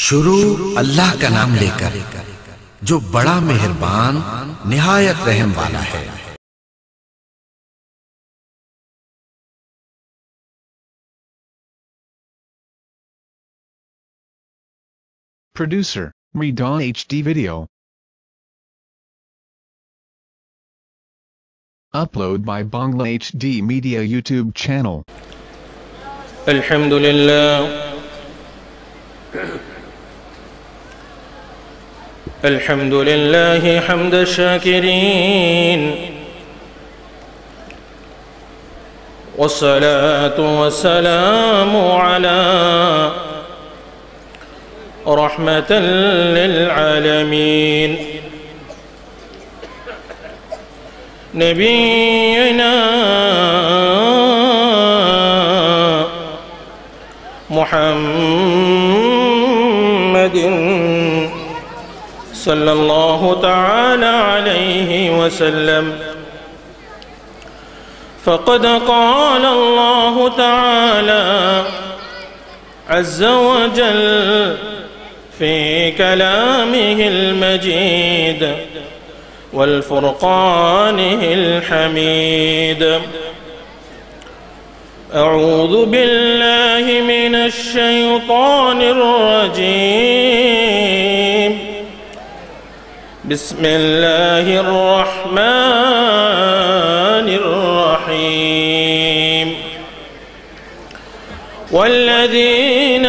शुरू अल्लाह का नाम लेकर जो बड़ा मेहरबान निहायत रहम वाला है। Producer, Redon HD Video. Upload by Bangla HD Media YouTube channel. الحمد لله حمد الشاكرين، والصلاة والسلام على رحمة للعالمين نبينا محمد صلى الله تعالى عليه وسلم. فقد قال الله تعالى عز وجل في كلامه المجيد والفرقانه الحميد: أعوذ بالله من الشيطان الرجيم، بسم الله الرحمن الرحيم. والذين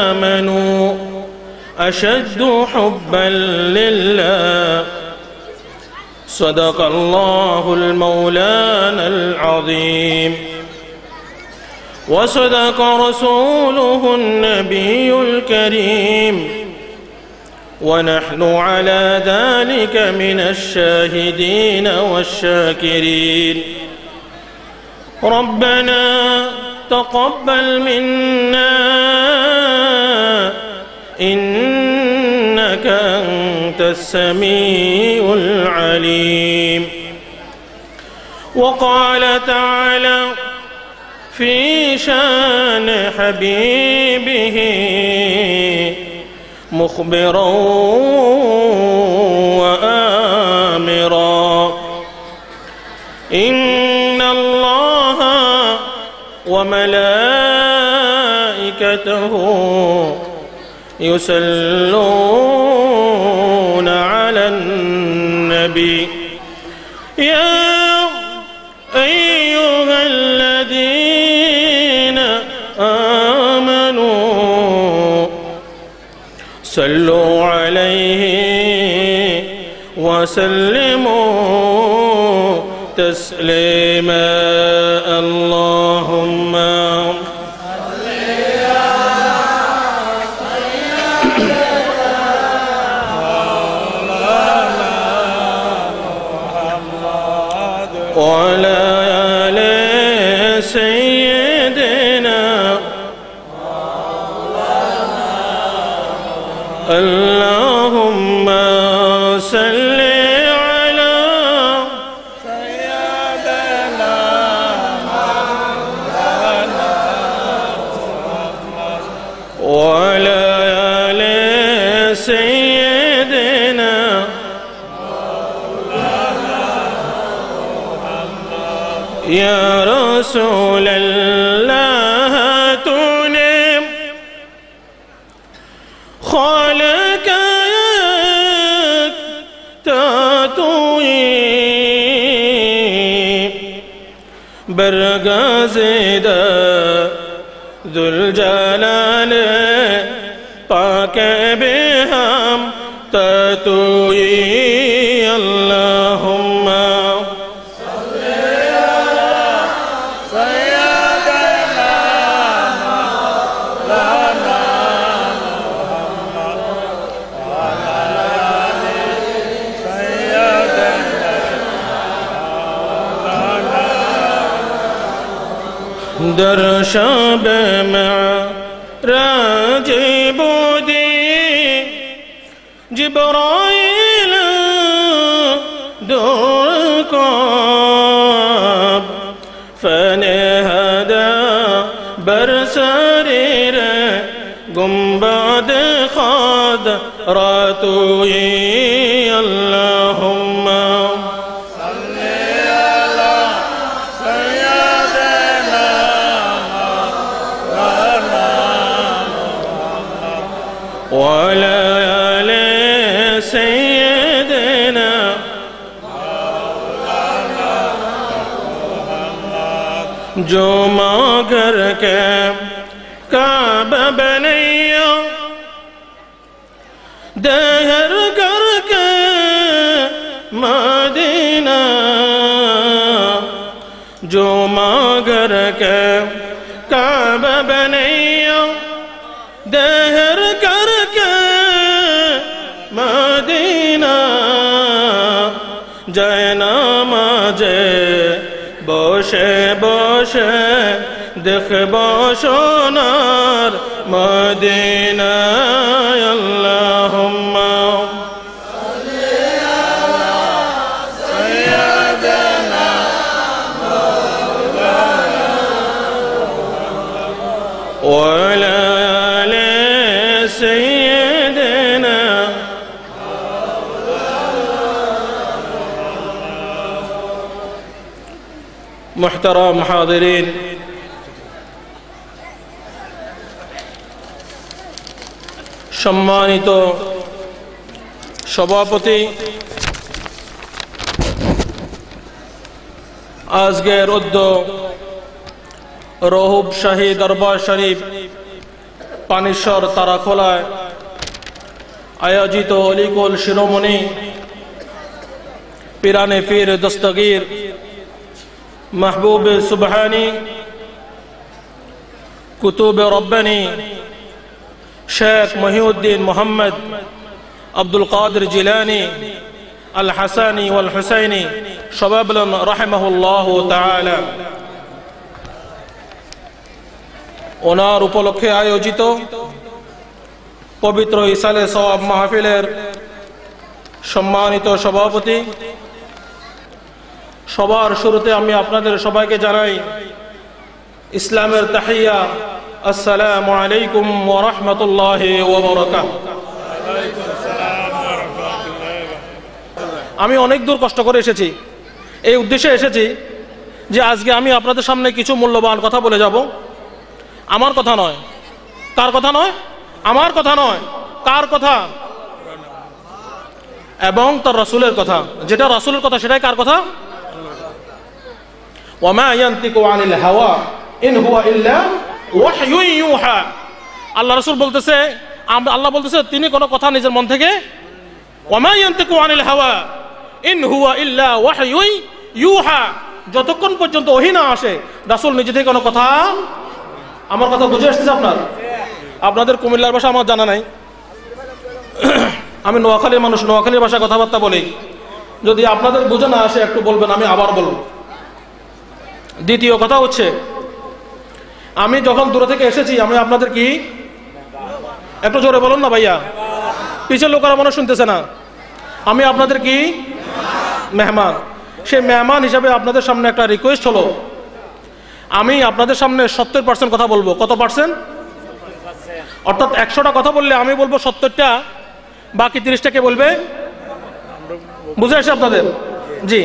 آمنوا أشد حبا لله، صدق الله المولانا العظيم، وصدق رسوله النبي الكريم، ونحن على ذلك من الشاهدين والشاكرين. ربنا تقبل منا إنك أنت السميع العليم. وقال تعالى في شان حبيبه مخبرا وآمرا: إن الله وملائكته يصلون على النبي يا أيها الذين آمنوا صلوا عليه وسلموا تسليما. اللهم وعلى آل سيدنا اللهم صل على سيدنا وعلى آل سيدنا يا رسول الله تنم خالك تاتوي برغازدا ذو الجلال پاک بهم تاتوي. اللهم در شب معراج بودی جبرائیل دور کعب فنهدا بر سریر گنبد راتوي اللهم صل على سيدنا وعلى آل سيدنا جو مگر کے کعبہ بنیا دہر کر کے مدینہ جو مگر کے کعبہ بنیا دہر کر کے مدینہ جائنا مجھے বসে বসে দেখব সোনার মদিনা আল্লাহুম্মা সাল্লি আলা সাইয়্যিদিনা মাওলানা ওয়া আলা আলি সাইয়্যিদিনা মুহতারাম হাজিরিন, সম্মানিত সভাপতি, আজকের রহুব শাহী দরবার শরীফ পানিশ্বর তারাখোলায় আয়োজিত অলিকুল শিরোমণি পিরানে পীর দস্তগীর محبوب سبحانی কুতুব রব্বানী শেখ মহিউদ্দিন মোহাম্মদ আব্দুল কাদের জিলানী আল হাসানি ওয়াল হুসাইনি সবাই বলেন রাহিমাহুল্লাহু তাআলা। ওনার উপলক্ষে আয়োজিত পবিত্র ইসালে সওয়াব মাহফিলের সম্মানিত সভাপতি, সবার শুরুতে আমি আপনাদের সবাইকে জানাই ইসলামের তাহিয়া, আসসালামু আলাইকুম ওয়া রাহমাতুল্লাহি ওয়া বারাকাতুহু। আমি অনেক দূর কষ্ট করে এসেছি, এই উদ্দেশ্যে এসেছি যে আজকে আমি আপনাদের সামনে কিছু মূল্যবান কথা বলে যাব। আমার কথা নয়, কার কথা নয়, আমার কথা নয়, কার কথা, এবং তার রাসূলের কথা। যেটা রাসূলের কথা সেটাই কার কথা? ওয়ামা ইয়ানতিকু আনিল হাওয়া ইন হুয়া ইল্লা ওয়াহয়ুন ইউহা। আল্লাহ রাসূল বলতেছে, আল্লাহ বলতেছে তিনি কোনো কথা নিজের মন থেকে, ওয়ামা ইয়ানতিকু আনিল হাওয়া ইন হুয়া ইল্লা ওয়াহয়ুন ইউহা, যতক্ষণ পর্যন্ত ওহী না আসে রাসূল নিজে থেকে কোনো কথা। আমার কথা বুঝে আসছে আপনাদের? কুমিল্লার ভাষা আমার জানা নাই, আমি নোয়াখালীর মানুষ, নোয়াখালীর ভাষায় কথাবার্তা বলি। যদি আপনাদের বুঝে না আসে একটু বলবেন, আমি আবার বলব। দ্বিতীয় কথা হচ্ছে, আমি যখন দূরে থেকে এসেছি আমি আপনাদের কি, একটু জোরে বলুন না ভাইয়া, পিছের লোকেরা মনে শুনতেছে না, আমি আপনাদের কি মেহমান। সেই মেহমান হিসাবে আপনাদের সামনে একটা রিকোয়েস্ট হলো, আমি আপনাদের সামনে 70% কথা বলবো। কত পার্সেন্ট? অর্থাৎ 100টা কথা বললে আমি বলবো 70টা, বাকি 30টা কে বলবে? বুঝে আসে আপনাদের? জি,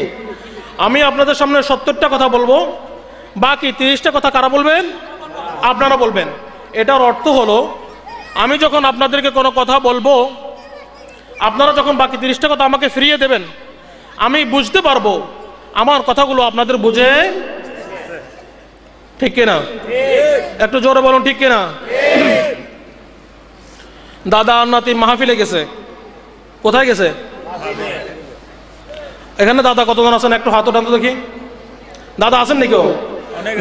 আমি আপনাদের সামনে 70টা কথা বলবো, বাকি 30টা কথা কারা বলবেন? আপনারা বলবেন। এটার অর্থ হলো আমি যখন আপনাদেরকে কোনো কথা বলবো, আপনারা যখন বাকি 30টা কথা আমাকে ফিরিয়ে দেবেন, আমি বুঝতে পারবো আমার কথাগুলো আপনাদের বুঝে, ঠিক কিনা? একটু জোরে বলুন, ঠিক কিনা? দাদা আর নাতি মাহফিলে গেছে। কোথায় গেছে? এখানে দাদা কতজন আছেন? একটু হাত উঠান তো দেখি। দাদা আছেন নাকি?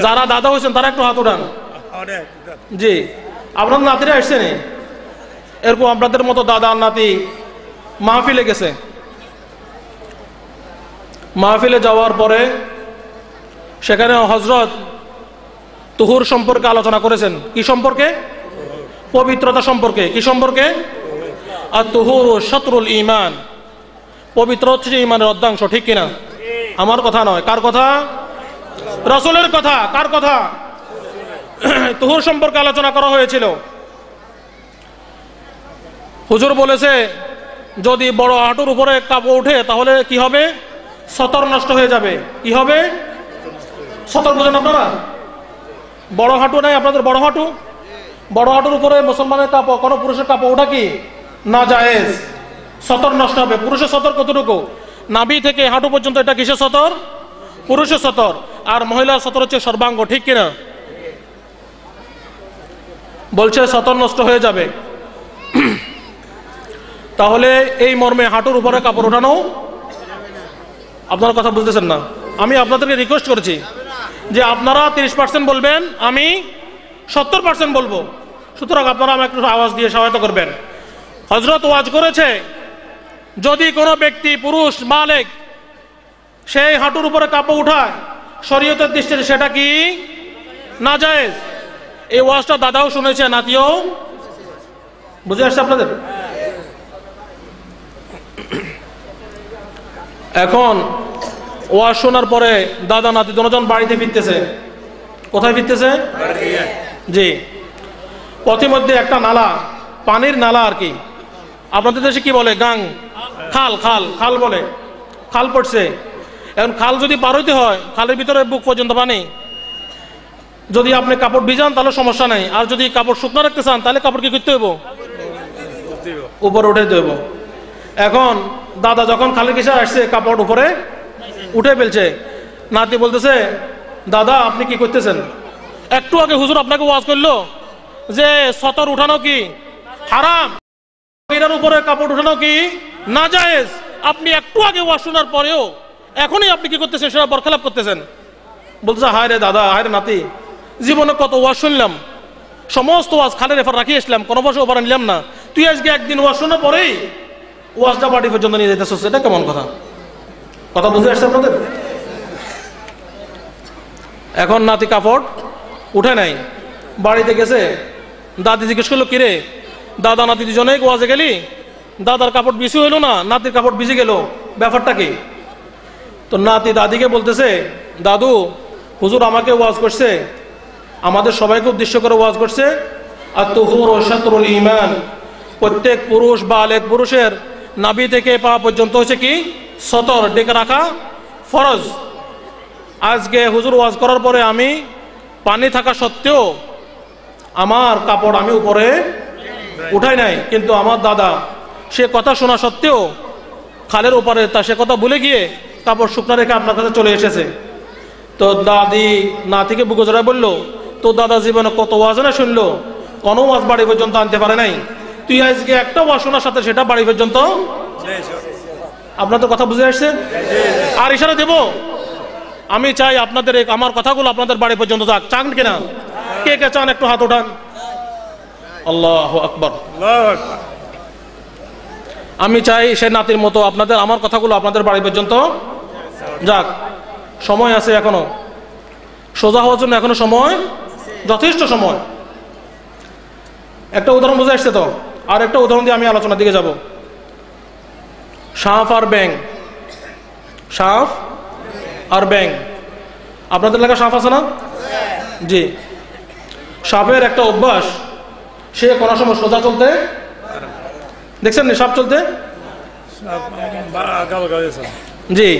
যারা দাদা হয়েছেন তারা একটু হাত উঠান। জি, আপনাদের নাতিরা আসছেন? এরকম আপনাদের মতো দাদা আর নাতি মাহফিলে গেছে। মাহফিলে যাওয়ার পরে সেখানে হযরত তুহুর সম্পর্কে আলোচনা করেছেন। কি সম্পর্কে? পবিত্রতা সম্পর্কে। কি সম্পর্কে? আর তুহুর শাতরুল ঈমান, পবিত্র হচ্ছে ঈমানের অর্ধাংশ, ঠিক কিনা? আমার কথা নয়, কার কথা? রাসূলের কথা। কার কথা? তুহুর সম্পর্কে আলোচনা করা হয়েছিল। হুজুর বলেছে যদি বড় হাঁটুর উপরে কাপড় ওঠে তাহলে কি হবে? সতর নষ্ট হয়ে যাবে। কি হবে? সতর বোঝেন আপনারা? বড় হাঁটু নাই আপনাদের? বড় হাঁটু, বড় হাঁটুর উপরে মুসলমানের কাপড়, কোনো পুরুষের কাপড় ওঠা কি না জায়েজ? সতর নষ্ট হবে। পুরুষের সতর কতটুকু? নাভি থেকে হাঁটু পর্যন্ত, এটা কিসের সতর? পুরুষের সতর। আর মহিলার সতর হচ্ছে সর্বাঙ্গ, ঠিক কিনা? বলছে সতর নষ্ট হয়ে যাবে। তাহলে এই মর্মে হাঁটুর উপরে কাপড় ওঠানো, আপনারা কথা বুঝতেছেন না। আমি আপনাদেরকে রিকোয়েস্ট করেছি যে আপনারা 30% বলবেন, আমি 70% বলবো। সুতরাং আপনারা আমাকে একটু আওয়াজ দিয়ে সহায়তা করবেন। হযরত ওয়াজ করেছে যদি কোনো ব্যক্তি পুরুষ বালেগ সেই হাঁটুর উপরে কাপড় উঠায় শরীয়তের দৃষ্টিতে সেটা কি নাজায়েজ। এই ওয়াজটা দাদাও শুনেছে, নাতিও। বুঝে আসছে আপনাদের? এখন ওয়াজ শোনার পরে দাদা নাতি দুজন বাড়িতে ফিরতেছে। কোথায় ফিরতেছে? জি। পথিমধ্যে একটা নালা, পানির নালা আর কি, আপনাদের দেশে কি বলে? গাং, খাল, খাল, খাল বলে। খাল পড়ছে। এখন খাল যদি পার হইতে হয়, খালের ভিতরে বুক পর্যন্ত পানি। যদি আপনি কাপড় ভিজান তাহলে সমস্যা নেই, আর যদি কাপড় শুকনো রাখতে চান তাহলে কাপড় কি করতে হইব? উপরে উঠে দিতে হইব। এখন দাদা যখন খালের কিসে আসছে, কাপড় উপরে উঠে ফেলছে। নাতি বলতেছে, দাদা আপনি কি করতেছেন? একটু আগে হুজুর আপনাকে ওয়াজ করলো যে সতর উঠানো কি হারাম, এটার উপরে কাপড় উঠানো কি নাজায়েজ। আপনি একটু আগে ওয়াজ শোনার পরেও এখনই আপনি কি করতেছেন? সেটা বরখেলাপ করতেছেন। বলতেছে, হায় রে দাদা, হায় রে নাতি, জীবনে কত ওয়াজ শুনলাম, সমস্ত ওয়াজ খালের এফার রাখি আসলাম, কোনো বছর ওভার নিলাম না। তুই আজকে একদিন ওয়াজ শোনার পরেই ওয়াজটা বাড়ি পর্যন্ত নিয়ে যেতেছিস, এটা কেমন কথা? কথা বুঝে আসছে আপনাদের? এখন নাতি কাপড় উঠে নাই, বাড়িতে গেছে। দাদি জিজ্ঞেস করলো, কিরে দাদা নাতি দুজনেই ওয়াজে গেলি, দাদার কাপড় বেশি হইলো না, নাতির কাপড় ভিজে গেল, ব্যাপারটা কি? তো নাতি দাদিকে বলতেছে, দাদু হুজুর আমাকে ওয়াজ করছে, আমাদের সবাইকে উদ্দেশ্য করে ওয়াজ করছে, আর তুহুর ও শাতরুল ঈমান, প্রত্যেক পুরুষ বালেগ পুরুষের নাভি থেকে পা পর্যন্ত হচ্ছে কি সতর, ডেকে রাখা ফরজ। আজকে হুজুর ওয়াজ করার পরে আমি পানি থাকা সত্ত্বেও আমার কাপড় আমি উপরে উঠাই নাই, কিন্তু আমার দাদা সে কথা শোনা সত্ত্বেও খালের উপরে তা সে কথা ভুলে গিয়ে কাপড় শুকনা রেখে আপনার কাছে চলে এসেছে। তো দাদি নাতিকে বুকে জড়ায় বললো, তো দাদা জীবনে কত ওয়াজ না শুনলো, কোনো ওয়াজ বাড়ি পর্যন্ত আনতে পারে নাই, তুই আজকে একটা ওয়াজ শোনার সাথে সেটা বাড়ি পর্যন্ত। আপনাদের কথা বুঝে আসছে? আর ইশারা দেব, আমি চাই আপনাদের আমার কথাগুলো আপনাদের বাড়ি পর্যন্ত যাক। চান কিনা? কে কে চান একটু হাত ওঠান। আল্লাহু আকবার। আমি চাই সে নাতির মতো আপনাদের আমার কথাগুলো আপনাদের বাড়ি পর্যন্ত যাক। সময় আছে এখনো, সোজা হওয়ার জন্য এখনো সময়, যথেষ্ট সময়। একটা উদাহরণ বুঝে আসছে তো? আর একটা উদাহরণ দিয়ে আমি আলোচনার দিকে যাব। সাপ আর ব্যাং, সাপ আর ব্যাং। আপনাদের এলাকায় সাপ আছে না? জি। সাপের একটা অভ্যাস, সে কোনো সময় সোজা চলতে দেখছেন না? সাপ চলতে জি।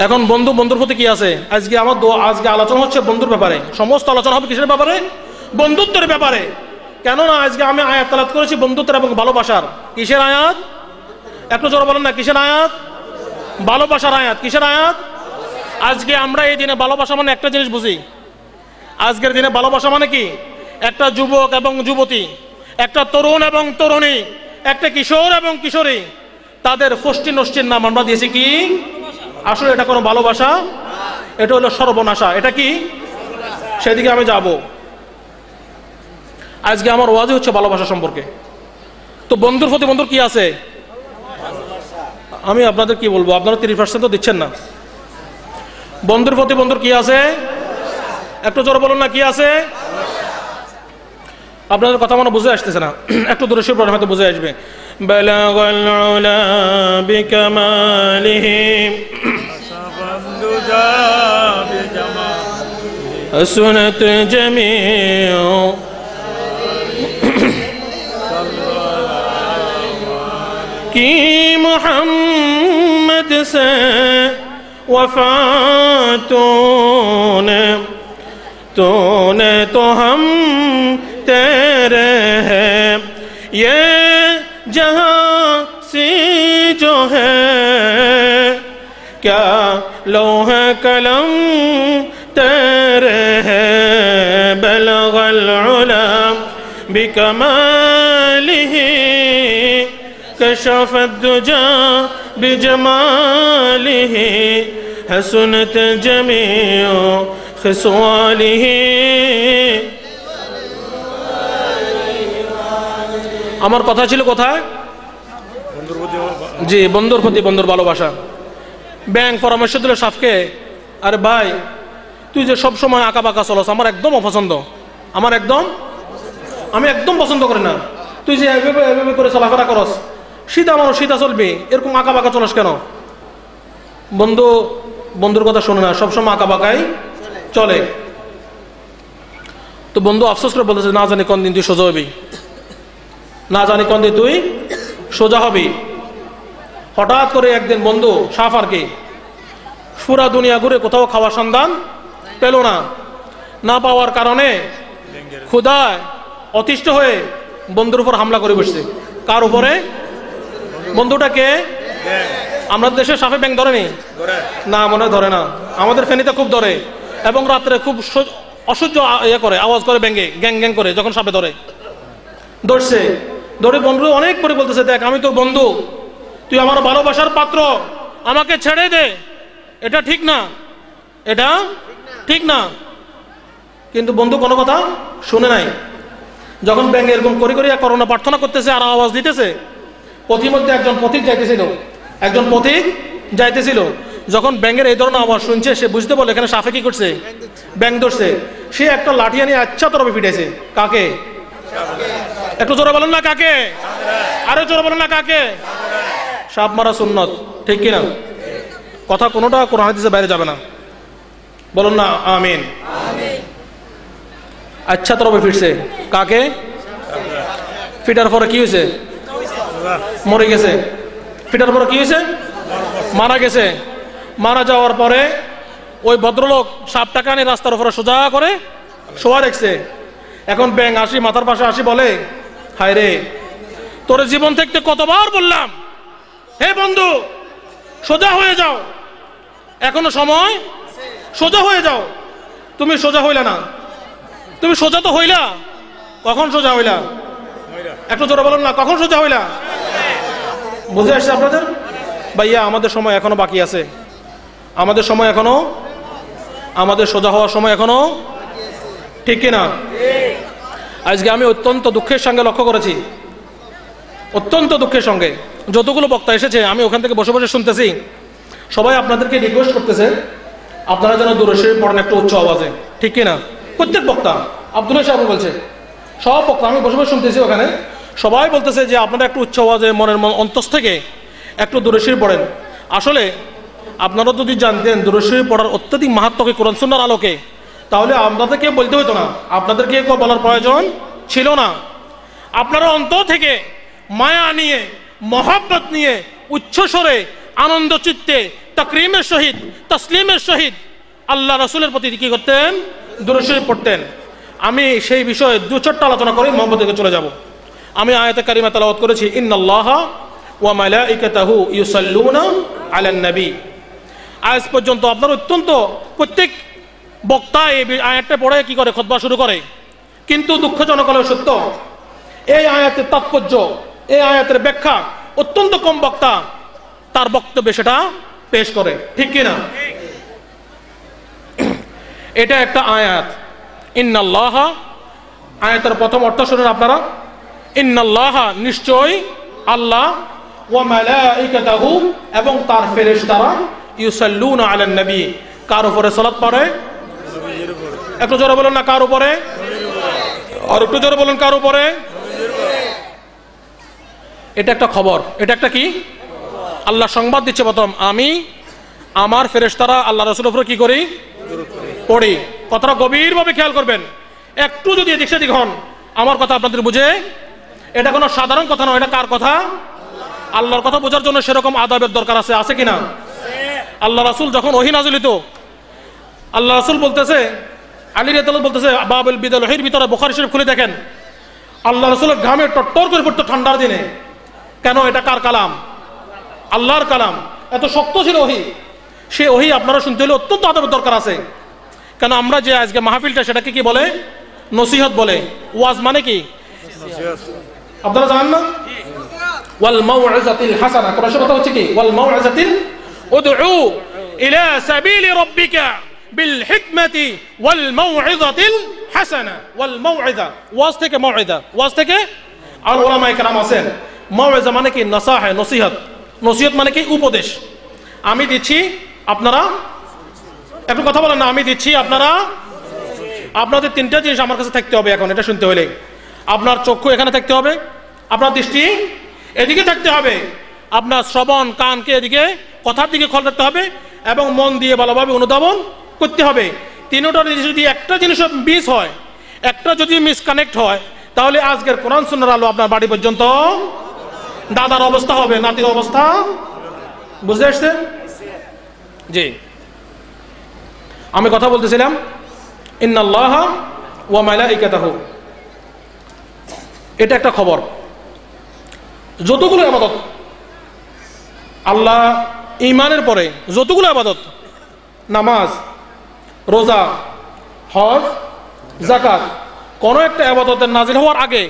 এখন বন্ধুর প্রতি কি আছে? আজকে আমার আজকে আলোচনা হচ্ছে বন্ধুর ব্যাপারে। সমস্ত আলোচনা হবে কিসের ব্যাপারে? বন্ধুত্বের ব্যাপারে। কেননা আজকে আমি আয়াত তেলাওয়াত করেছি বন্ধুত্বের এবং ভালোবাসার। কিসের আয়াত? একটু জোরে বলেন না, কিসের আয়াত? ভালোবাসার আয়াত। কিসের আয়াত? আজকে আমরা এই দিনে ভালোবাসা মানে একটা জিনিস বুঝি। আজকের দিনে ভালোবাসা মানে কি? একটা যুবক এবং যুবতী, একটা তরুণ এবং তরুণী, একটা কিশোর এবং কিশোরী, তাদের ফষ্টি নষ্টির নাম আমরা দিয়েছি কি? আসলে এটা কোনো ভালোবাসা, এটা হলো সর্বনাশা। এটা কি? সেদিকে আমি যাব। আজকে আমার ওয়াজই হচ্ছে ভালোবাসা সম্পর্কে। তো বন্ধুর প্রতি বন্ধুর কি আছে? আমি আপনাদের কি বলবো, আপনারা 30% তো দিচ্ছেন না। বন্ধুর প্রতি বন্ধুর কি আছে? একটু জোরে বলুন না, কি আছে? আপনাদের কথা মনে বুঝে আসতেছে না, একটু দূরে শুয়ে পড়েন, হয়তো বুঝে আসবে। বালাগাল উলা বিকামালিহি হাসনাত জামিউ की मोहम्मद से वफा तूने तो हम तेरे हैं ये जहां सी जो है क्या लौह कलम तेरे हैं बलगल उला बिकमालिही कशफत दुजा बिजमालिही हसनत जमीउ खिसवालिही। আমার কথা ছিল কোথায়? জি, বন্ধুর প্রতি বন্ধুর ভালোবাসা। ব্যাংক পরামর্শ দিল সাফকে, আরে ভাই তুই যে সব সময় আঁকা বাঁকা চলস আমার একদম অপছন্দ, আমি একদম পছন্দ করি না। তুই যে এভাবে করে চলাফেরা করস, শীত আমারও শীতা চলবে, এরকম আঁকা বাঁকা চলস কেন? বন্ধুর কথা শোনে না, সবসময় আঁকা বাঁকাই চলে। তো বন্ধু আফসোস করে বলতেছে, না জানি কোন দিন তুই সোজা হবি, না জানি কোন দিন তুই সোজা হবি। হঠাৎ করে একদিন বন্ধু সাফ আর কি পুরা দুনিয়া ঘুরে কোথাও খাওয়ার সন্ধান পেল না পাওয়ার কারণে ক্ষুধায় অতিষ্ঠ হয়ে বন্ধুর উপর হামলা করে বসছে। কার উপরে? বন্ধুটাকে আমরা দেশে সাপে ব্যাং ধরেনি না, মনে ধরে না, আমাদের ফেনীতে খুব ধরে এবং রাত্রে খুব অসহ্য করে আওয়াজ করে ব্যাঙ্গে গ্যাং গ্যাং করে যখন সাপে ধরে বন্ধু অনেক করে বলতেছে, দেখ আমি তোর বন্ধু, তুই আমার ভালোবাসার পাত্র, আমাকে ছেড়ে দে, এটা ঠিক না। কিন্তু বন্ধু কোনো কথা শুনে নাই। যখন ব্যাঙ্গে এরকম করে করোনা প্রার্থনা করতেছে আর আওয়াজ দিতেছে, পথিমধ্যে একজন পথিক যাইতেছিল। যখন ব্যাঙ্গের এই ধরনের আওয়াজ শুনছে, সে বুঝতে পারলো এখানে সাপে কি করছে, ব্যাং ধরছে। সে একটা লাঠি আনিয়ে আচ্ছা তরফে ফিটেছে। কাকে? একটু জোরে বলেন না কাকে, আরো জোরে বলেন না কাকে? সাপ মারা সুন্নত, ঠিক কিনা? কথা কোনোটা কোরআন হাদিসের বাইরে যাবে না, বলুন না আমিন। আচ্ছা তরফে ফিরছে। কাকে? ফিটার পরে কি হয়েছে? মরে গেছে। ফিটার পরে কি হয়েছে? মারা গেছে। মারা যাওয়ার পরে ওই ভদ্রলোক সাপটাকে আনি রাস্তার উপরে সোজা করে শোয়া রেখেছে। এখন ব্যাং আসি মাথার পাশে আসি বলে, হায় রে, তোর জীবন থেকে কতবার বললাম, হে বন্ধু সোজা হয়ে যাও, এখনো সময়, সোজা হয়ে যাও। তুমি সোজা হইলা না, তুমি সোজা তো হইলা, কখন সোজা হইলা? একটু জোরে বলুন না, কখন সোজা হইলা? বুঝে আসছে আপনাদের? ভাইয়া আমাদের সময় এখনো বাকি আছে, আমাদের সময় এখনো, আমাদের সোজা হওয়ার সময় এখনো, ঠিক কিনা? আজকে আমি অত্যন্ত দুঃখের সঙ্গে লক্ষ্য করেছি, অত্যন্ত দুঃখের সঙ্গে যতগুলো বক্তা এসেছে আমি ওখান থেকে বসে বসে শুনতেছি, সবাই আপনাদেরকে রিকোয়েস্ট করতেছে আপনারা যেন দূরে শরীফ পড়েন একটু উচ্চ আওয়াজে, ঠিক কিনা? প্রত্যেক বক্তা, আব্দুল্লাহ সাহেব বলছে, সব বক্তা আমি বসে বসে শুনতেছি ওখানে, সবাই বলতেছে যে আপনারা একটু উচ্চ আওয়াজে মনের অন্তস থেকে একটু দূরে শরীফ পড়েন। আসলে আপনারা যদি জানতেন দূরে শরীফ পড়ার অত্যধিক মাহাত্ম্যকে কোরআন সুন্নাহর আলোকে, তাহলে আপনাদেরকে বলতে হতো না, আপনাদেরকে বলার প্রয়োজন ছিল না। আপনারা অন্তর থেকে মায়া নিয়ে, মহব্বত নিয়ে, উচ্চস্বরে, আনন্দ চিত্তে, তাকরিমের সহিত, তসলিমের সহিত আল্লাহ রাসূলের প্রতি কি করতেন? দুরূদ শরীফ পড়তেন। আমি সেই বিষয়ে দু চারটা আলোচনা করে মোহাম্মদ থেকে চলে যাব। আমি আয়াতে কারিমা তেলাওয়াত করেছি, ইন্নাল্লাহা ওয়া মালাইকাতাহু ইউসাল্লুনা আলান নবী। আজ পর্যন্ত আপনার অত্যন্ত প্রত্যেক বক্তা এই আয়াতটা পড়ে কি করে? খুতবা শুরু করে। কিন্তু দুঃখজনক হলেও সত্য, এই আয়াতের তাৎপর্য, এই আয়াতের ব্যাখ্যা অত্যন্ত কম বক্তা তার বক্তব্যে সেটা পেশ করে, ঠিক কিনা? এটা একটা আয়াত, ইন্নাল্লাহা, আয়াতের প্রথম অর্থ শুনেন আপনারা, ইন্নাল্লাহা নিশ্চয় আল্লাহ, ওয়া মালাইকাতাহু এবং তার ফেরেশতারা, ইউসাল্লুনা আলান নবী কার উপরে সালাত পড়ে? একটু জোরে বলুন না কার উপরে? আর একটু জোরে বলুন কার উপরে? এটা একটা খবর, এটা একটা কি? আল্লাহ সংবাদ দিচ্ছে প্রথম, আমি আমার ফেরেশতারা আল্লাহ রাসূলের উপরে কি করি? পড়ি। কথাটা গভীরভাবে খেয়াল করবেন, একটু যদি এদিক সেদিক হন আমার কথা আপনাদের বুঝে, এটা কোনো সাধারণ কথা নয়, এটা কার কথা? আল্লাহর কথা বোঝার জন্য সেরকম আদবের দরকার আছে, আছে কিনা? আল্লাহ রাসূল যখন ওহী নাযিল হতো, আল্লাহ রাসূল বলতেছে, আলী রাদিয়াল্লাহু বলতেছে, বাবুল বিদাল ওহীর ভিতরে বুখারী শরীফ খুলে দেখেন, আল্লাহ রাসূলের ঘামে টট্টর করে পড়তো ঠান্ডার দিনে। কেন? এটা কার কালাম? আল্লাহর কালাম। এত শক্ত ছিল ওহী, সে ওহী আপনারা শুনতে হলে অত্যন্ত আদবের দরকার আছে। কেন? আমরা যে আজকে মাহফিলটা, সেটাকে কি বলে? নসিহত বলে। ওয়াজ মানে কি আপনারা জানেন না? ওয়াল মাউইযাতিল হাসানা, কোরআনের কথা হচ্ছে কি? ওয়াল মাউইযাতিল উদউ ইলা সাবিলি রাব্বিকা বিল হিকমাতি ওয়াল মাউইযাতিল হাসানা। ওয়াল মাউইযা, ওয়াজ থেকে মাউইযা, ওয়াজ থেকে। আর উলামায়ে কেরাম আছেন, মাউইযা মানে কি? নাসাহা, নসিহত। নসিহত মানে কি? উপদেশ। আমি দিচ্ছি, আপনারা একটু কথা বলেন না। আমি দিচ্ছি, আপনারা। আপনাদের তিনটা জিনিস আমার কাছে থাকতে হবে এখন এটা শুনতে হলে। আপনার চক্ষু এখানে থাকতে হবে, আপনার দৃষ্টি এদিকে থাকতে হবে, আপনার শ্রবণ কানকে এদিকে কথার দিকে খেয়াল রাখতে হবে, এবং মন দিয়ে ভালোভাবে অনুধাবন করতে হবে। তিনটার যদি একটা জিনিস মিস হয়, একটা যদি মিসকানেক্ট হয়, তাহলে আজকের কোরআন সুন্নাহর আলো আপনার বাড়ি পর্যন্ত, দাদার অবস্থা হবে নাতির অবস্থা। বুঝতে আসছে? জি, আমি কথা বলতেছিলাম, ইন্নাল্লাহা ওয়া মালাইকাতাহু, এটা একটা খবর। যতগুলো ইবাদত আল্লাহ ঈমানের পরে, যতগুলো ইবাদত, নামাজ, রোজা, হজ, যাকাত, কোন একটা ইবাদতের নাজিল হওয়ার আগে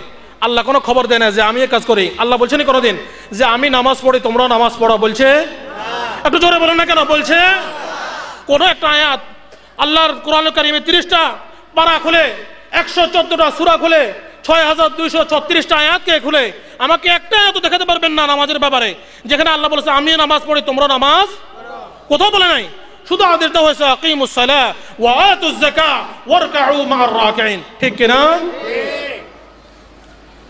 আল্লাহ কোনো খবর দেয় না যে আমি এই কাজ করি। আল্লাহ বলছেন কোনোদিন যে আমি নামাজ পড়ি, তোমরাও নামাজ পড়ো? বলছে? একটু জোরে বলেন না কেন? বলছে? কোন একটা আয়াত আল্লাহর কোরআনুল কারীমে 30টা পারা খুলে, 114টা সূরা খুলে, 6236টা আয়াতকে খুলে আমাকে একটা আয়াত দেখাতে পারবেন না নামাজের ব্যাপারে যেখানে আল্লাহ বলেছে আমি নামাজ পড়ি, তোমরা নামাজ? কোথাও বলে নাই। শুধু আদেশটা হয়েছে আকিমুস সালাহ ওয়া আতুজ যাকাত ওয়ারকাউ মা'আর রাকিঈন। ঠিক কিনা?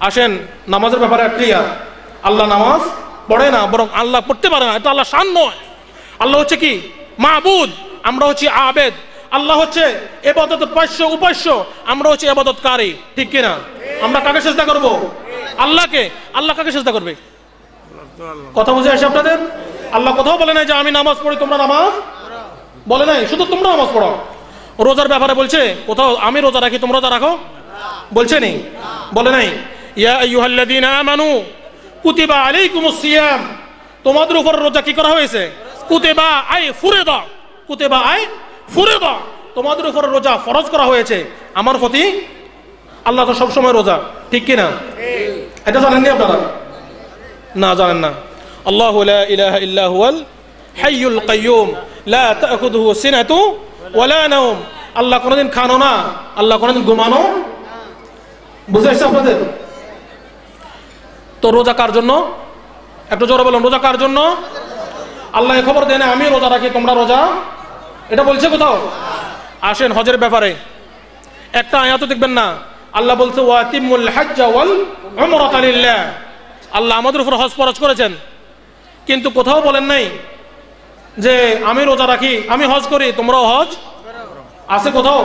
আসেন, নামাজের ব্যাপারে ক্লিয়ার। আল্লাহ নামাজ পড়ে না, বরং আল্লাহ পড়তে পারে না, এটা আল্লাহ শান নয়। আল্লাহ হচ্ছে কি? মাবুদ, আমরা হচ্ছে আবেদ। আল্লাহ হচ্ছে ইবাদতের উপাস্য, আমরা হচ্ছে ইবাদতকারী। ঠিক কিনা? আমরা কাকে সিজদা করব? আল্লাহকে। আল্লাহ কাকে সিজদা করবে? কথা বুঝে আসে আপনাদের? আল্লাহ কোথাও বলে নাই যে আমি নামাজ পড়ি, তোমরা নামাজ? বলে নাই, শুধু তোমরা নামাজ পড়ো। রোজার ব্যাপারে বলছে কোথাও আমি রোজা রাখি, তোমরা রোজা রাখো? বলছে নি? বলে নাই। ইয়া আইয়ুহাল্লাযীনা আমানু কুতিবা আলাইকুমুস সিয়াম, তোমাদের উপর রোজা কি করা হয়েছে? কুতিবা আই ফুরিদা, কুতিবা আই ফুরিদা, তোমাদের উপর রোজা ফরজ করা হয়েছে আমার প্রতি। আল্লাহ তো সবসময় রোজা। ঠিক কিনা? এটা জানেননি আপনারা? না, জানেন না। আল্লাহু লা ইলাহা ইল্লা হুয়াল হাইয়ুল কাইয়ুম লা তাখুযুহু সিনাতু ওয়া লা নাওম। আল্লাহ কোনদিন খানো না, আল্লাহ কোনদিন ঘুমানো। বুঝে আসছে আপনাদের? তো রোজা কার জন্য? একটু জোরে বলুন, রোজা কার জন্য? আল্লাহ এই খবর দেয় না আমি রোজা রাখি, তোমরা রোজা? এটা বলছে কোথাও? আসেন হজের ব্যাপারে একটা আয়াত দেখবেন না, আল্লাহ বলছে ওয়াতিমুল হাজ্জা ওয়াল উমরাতা লিল্লাহ। আল্লাহ আমাদের উপর হজ ফরজ করেছেন, কিন্তু কোথাও বলেন নাই যে আমি রোজা রাখি, আমি হজ করি, তোমরাও হজ? আছে কোথাও?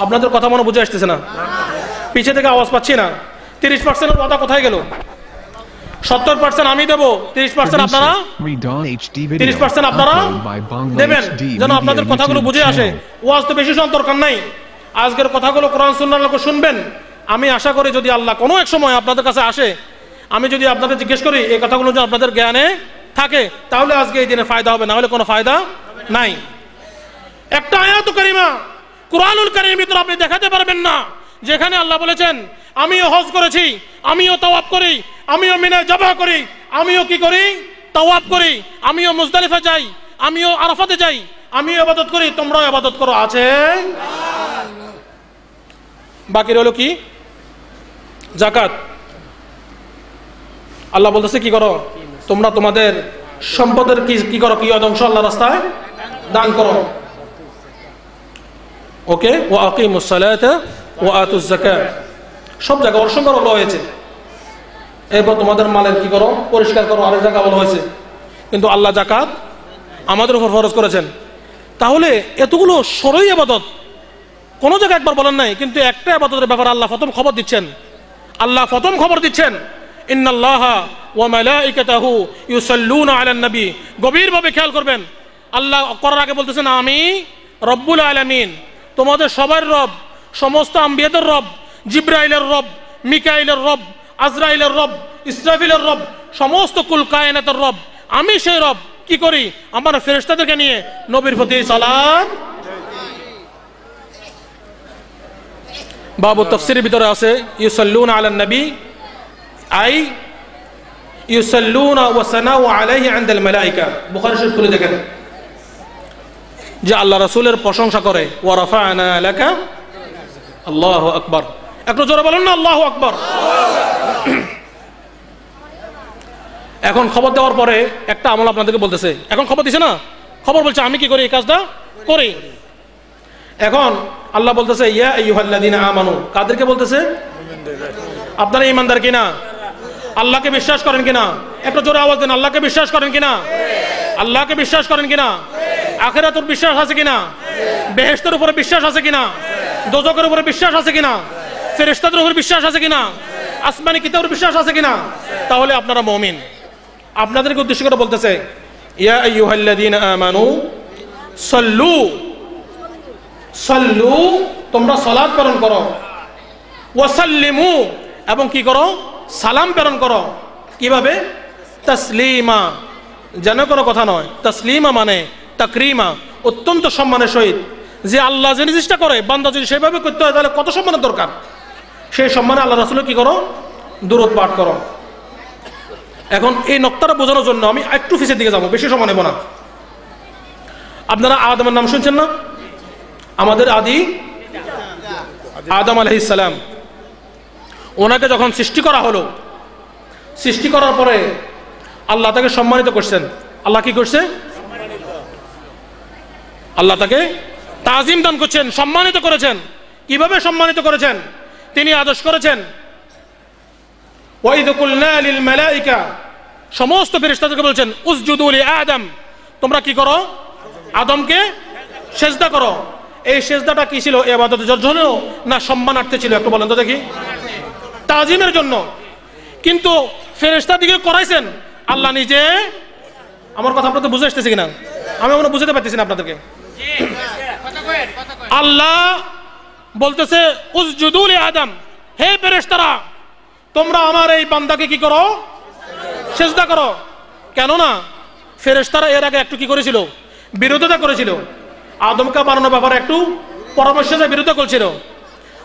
আপনাদের কথা মনে বুঝে আসতেছে না, পিছে থেকে আওয়াজ পাচ্ছি না। 30% কথা কোথায় গেল? 70% আমি দেবো, 30% আপনারা, 30% আপনারা দেবেন, যেন আপনাদের কথাগুলো বুঝে আসে। ওয়াজ তো বেশি শোনার দরকার নাই, আজকের কথাগুলো কোরআন সুন্নাহর লোক শুনবেন। আমি আশা করি যদি আল্লাহ কোনো এক সময় আপনাদের কাছে আসে, আমি যদি আপনাদের জিজ্ঞেস করি এই কথাগুলো যদি আপনাদের জ্ঞানে থাকে, তাহলে আজকে এই দিনে ফায়দা হবে, না হলে কোনো ফায়দা নাই। একটা আয়াত কারিমা কোরআনুল কারীমের ভিতরে আপনি দেখাতে পারবেন না যেখানে আল্লাহ বলেছেন আমিও হজ করেছি, আমিও তাওয়াফ করি, আমিও মিনায় জবাহ করি, আমিও কি করি? তাওয়াফ করি, আমিও মুজদালিফা যাই, আমিও আরাফাতে যাই, আমিও ইবাদত করি, তোমরাও ইবাদত করো। আছে? বাকি রইল কি? যাকাত। আল্লাহ বলতেছে কি করো? তোমরা তোমাদের সম্পদের কি করো? কি অংশ আল্লাহর রাস্তায় দান করো। ওকে, ওয়া আকিমুস সালাতা ওয়া আতুজ যাকাত, সব জায়গায় অসংখ্য বলা হয়েছে। এরপর তোমাদের মালের কি করো? পরিষ্কার করো, আরেক জায়গা বলা হয়েছে। কিন্তু আল্লাহ যাকাত আমাদের উপর ফরজ করেছেন। তাহলে এতগুলো সরই ইবাদত কোনো জায়গায় একবার বলেন নাই, কিন্তু একটা ইবাদতের ব্যাপারে আল্লাহ প্রথম খবর দিচ্ছেন। আল্লাহ প্রথম খবর দিচ্ছেন ইন্নাল্লাহা ওয়া মালাইকাতাহু ইউসাল্লুনা আলান নবী। গভীরভাবে খেয়াল করবেন, আল্লাহ করার আগে বলতেছেন আমি রব্বুল আলামিন, তোমাদের সবার রব, সমস্ত আম্বিয়াদের রব, জিব্রাইলের রব, মিকাইলের রব, আজরাইলের রব, ইসরাফিলের রব, সমস্ত কুল কায়নাতের রব, আমি সেই রব। কি করি? আমার ফেরেশতাদেরকে নিয়ে নবীর প্রতি সালাত। বাবু তাফসীরের ভিতরে আছে ইউসাল্লুনা আলান নবী আই ইউসাল্লুনা ওয়া সানাউ আলাইহি ইনদাল মালাইকা। বুখারী শরীফ খুলে দেখেন যে আল্লাহ রাসূলের প্রশংসা করে, ওয়া রাফা'না লাকা, আল্লাহু আকবার। একটু জোরে বলেন না আল্লাহু আকবার। এখন খবর দেওয়ার পরে একটা আমল আপনাদেরকে বলতেছে, এখন খবর দিছে না, খবর বলছে আমি কি করি, এই কাজটা করি। এখন আল্লাহ বলতেছে ইয়া আইয়ুহাল্লাযীনা আমানু, কাদেরকে বলতেছে? আপনারা ঈমানদার কিনা? আল্লাহকে বিশ্বাস করেন কিনা? একটু জোরে আওয়াজ দেন, আল্লাহকে বিশ্বাস করেন কিনা? আল্লাহকে বিশ্বাস করেন কিনা? আখিরাতের বিশ্বাস আছে কিনা? বেহেশতের উপরে বিশ্বাস আছে কিনা? দোজখের উপরে বিশ্বাস আছে কিনা? ফেরেশতাদের উপরে বিশ্বাস আছে কিনা? আসমানি কিতাবের বিশ্বাস আছে কিনা? তাহলে আপনারা মুমিন। আপনাদেরকে উদ্দেশ্য করে বলতেছে ইয়া আইয়ুহাল্লাযীনা আমানু সাল্লু, সাল্লু, তোমরা সালাত প্রেরণ করো, ওয়া সাল্লিমু, এবং কি করো? সালাম প্রেরণ করো। কিভাবে? তাসলিমা, যেন কোনো কথা নয়। তাসলিমা মানে তাকরিমা, অত্যন্ত সম্মানের সহিত। যে আল্লাহ যে জিনিসটা করে বান্দা যদি সেভাবে করতে হয় তাহলে কত সম্মানের দরকার। সেই সম্মানে আল্লাহ রাসূলের কি করো? দুরূদ পাঠ করো। এখন এই নক্তাটা বোঝানোর জন্য আমি একটু পিছের দিকে যাবো, বেশি সময় নেব না। আপনারা আদমের নাম শুনছেন না? আমাদের আদি আদম আলাইহিস সালাম, ওনাকে যখন সৃষ্টি করা হলো, সৃষ্টি করার পরে আল্লাহ তাকে সম্মানিত করছেন। আল্লাহ কি করছে? আল্লাহ তাকে তাজিম দান করছেন, সম্মানিত করেছেন। কিভাবে সম্মানিত করেছেন? তিনি আদেশ করেছেন ওয়াইদ কুলনা লিল মালাইকা, সমস্ত ফেরেশতাদেরকে বলছেন উসজুদু লি আদম, তোমরা কি করো? আদমকে সেজদা করো। এই সেজদাটা কি ছিল? ইবাদতের জন্য না সম্মানার্থে ছিল? একটু বলেন তো দেখি। তাজিমের জন্য। কিন্তু ফেরেশতাদিকে করাইছেন আল্লাহ নিজে। আমার কথা আপনাদের বুঝে আসতেছে কিনা? আমি মনে বুঝাতে পারতেছি না আপনাদেরকে। আল্লাহ বলতেছে উসজুদু লি আদম, হে ফেরেশতারা তোমরা আমার এই বান্দাকে কি করো? সেজদা করো। কেননা ফেরেশতারা এর আগে একটু কি করেছিল? বিরোধিতা করেছিল। আদমকে বানানোর ব্যাপারে একটু পরামর্শের বিরোধিতা করেছিল।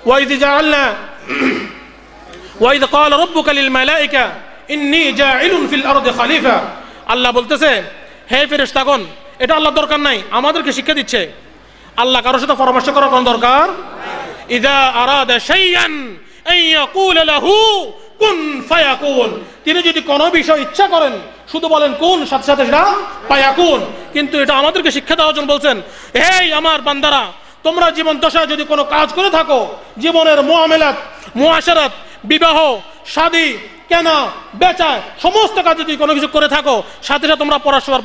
ওয়াইদ জাআলনা ওয়াইদ ক্বালা রাব্বুকা লিল মালাইকা ইন্নী জাইলুন ফিল আরদি খলিফা। আল্লাহ বলতেছে হে ফেরেশতাগণ, এটা আল্লাহ দরকার নাই, আমাদেরকে শিক্ষা দিচ্ছে। আল্লাহ কারোর সাথে পরামর্শ করার কোন দরকার? ইযা আরাদা শাইআন আন ইয়াকুলা লাহু কুন ফায়াকুন, তিনি যদি কোনো বিষয় ইচ্ছা করেন শুধু বলেন কুন, সাথে সাথে সেটা ফায়াকুন। কিন্তু এটা আমাদেরকে শিক্ষা দেওয়ার জন্য বলছেন, এই আমার বান্দারা তোমরা জীবন দশায় যদি কোনো কাজ করে থাকো, জীবনের মুআমালাত, মুআশারাত, বিবাহ, শাদী, কেনা বেচা, সমস্ত কাজ যদি কোনো কিছু করে থাকো, সাথে সাথে তোমরা পরস্পর